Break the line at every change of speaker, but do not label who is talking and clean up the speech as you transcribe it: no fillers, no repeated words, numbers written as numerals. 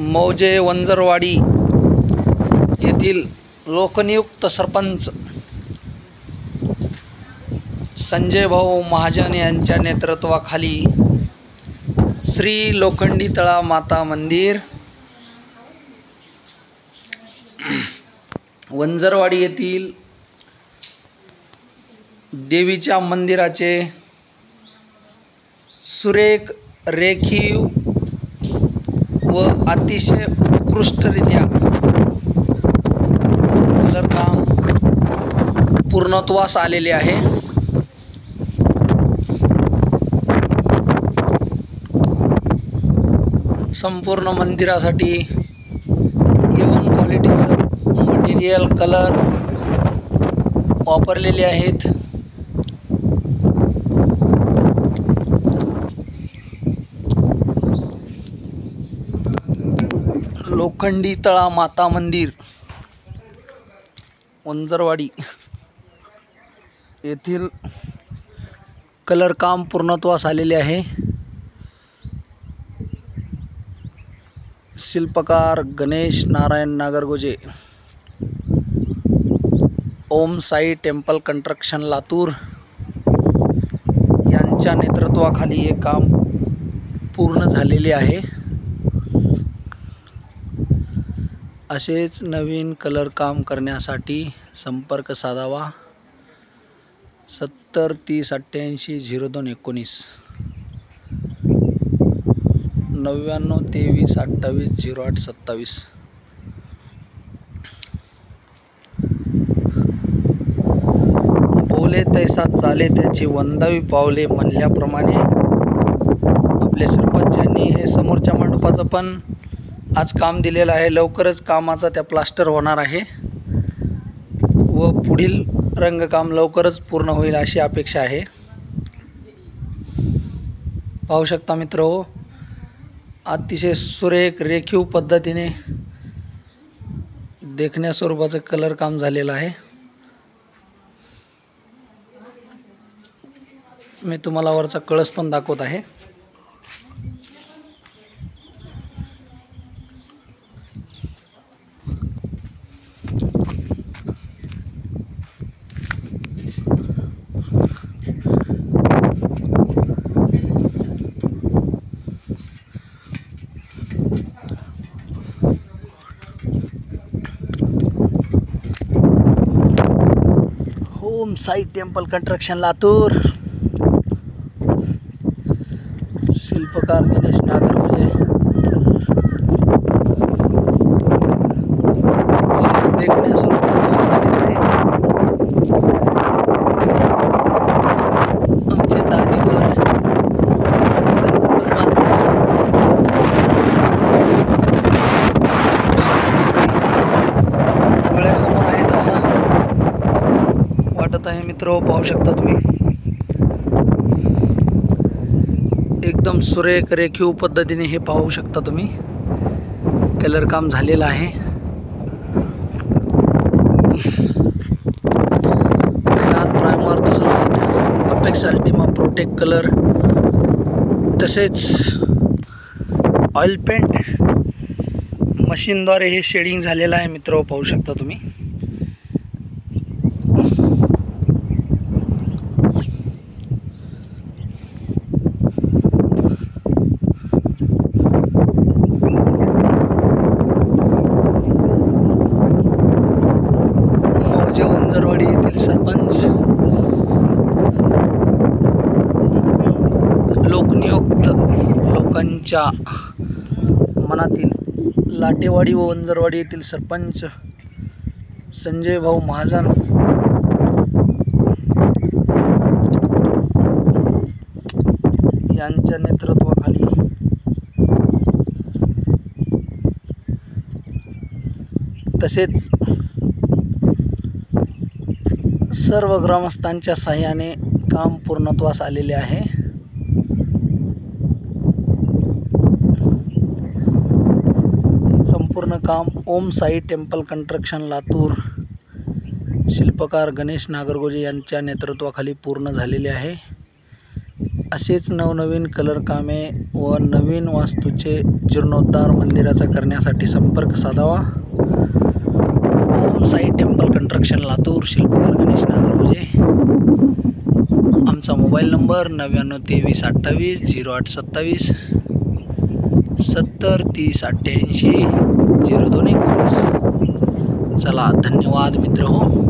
मौजे वंजरवाडी येथील लोकनियुक्त सरपंच संजय भाऊ महाजन यांच्या नेतृत्वाखाली श्री लोखंडी तळा माता मंदिर वंजरवाडी येथील देवीच्या मंदिराचे सुरेख रेखीव व अतिशय उत्कृष्टरित्या कलर काम पूर्णत्वास आलेले आहे। संपूर्ण मंदिरासाठी A1 क्वालिटीचं मटेरियल कलर वापरलेले आहेत। लोखंडी तळा माता मंदिर वंजरवाडी येथील कलर काम पूर्णत्वास आलेले आहे। शिल्पकार गणेश नारायण नागरगोजे, ओम साई टेम्पल कंस्ट्रक्शन लातूर यांच्या नेतृत्वाखाली हे काम पूर्ण झालेले आहे। असेच नवीन कलर काम करण्यासाठी संपर्क साधावा 70 30 88 02 19 99 23 28 08 27। बोले तैसा चाले त्याची वंदावी पावले म्हणल्याप्रमाणे आपले सरपंचांनी हे समोरच्या मंडपाचं पण आज काम दिलेलं आहे। लवकरच कामाचा त्या प्लास्टर होणार आहे व पुढील रंगकाम लवकरच पूर्ण होईल अशी अपेक्षा आहे। पाहू शकता मित्रहो, अतिशय सुरेख रेखीव पद्धतीने देखण्या स्वरूपाचं कलर काम झालेलं आहे। मी तुम्हाला वरचा कळस पण दाखवत आहे। ओम साई टेम्पल कंस्ट्रक्शन लातूर, शिल्पकार गणेश नागरगोजे। देखण्या स्वरूपाचं काम झालेलं आहे। आमचे दाजीवर डोळ्यासमोर आहेत असं वाटत आहे मित्र। पाहू शकता तुम्ही, एकदम सुरेख रेखीव पद्धतीने हे पाहू शकता तुम्ही कलर काम झालेलं आहे। पहिला हात प्रायमर, दुसरा हात अपेक्स अल्टिमा प्रोटेक्ट कलर, तसेच ऑइल पेंट मशीनद्वारे हे शेडिंग झालेलं आहे मित्र। पाहू शकता तुम्ही। मौजे वंजरवाडी येथील सरपंच लोकनियुक्त लोकांच्या मनातील लाटेवाडी व वंजरवाडी येथील सरपंच संजय भाऊ महाजन यांच्या नेतृत्वाखाली तसेच सर्व ग्रामस्थांच्या सहाय्याने काम पूर्णत्वास आलेले आहे। संपूर्ण काम ओम साई टेम्पल कंस्ट्रक्शन लातूर शिल्पकार गणेश नागरगोजे यांच्या नेतृत्वाखाली पूर्ण झालेले आहे। असेच नवनवीन कलर कामे व नवीन वास्तूचे जीर्णोद्धार मंदिराचा करण्यासाठी संपर्क साधावा. ओम साई टेम्पल कन्स्ट्रक्शन लातूर, शिल्पकार गणेश नागरगोजे. आमचा मोबाईल नंबर 9923280827 703088 0219. चला, धन्यवाद मित्रहो.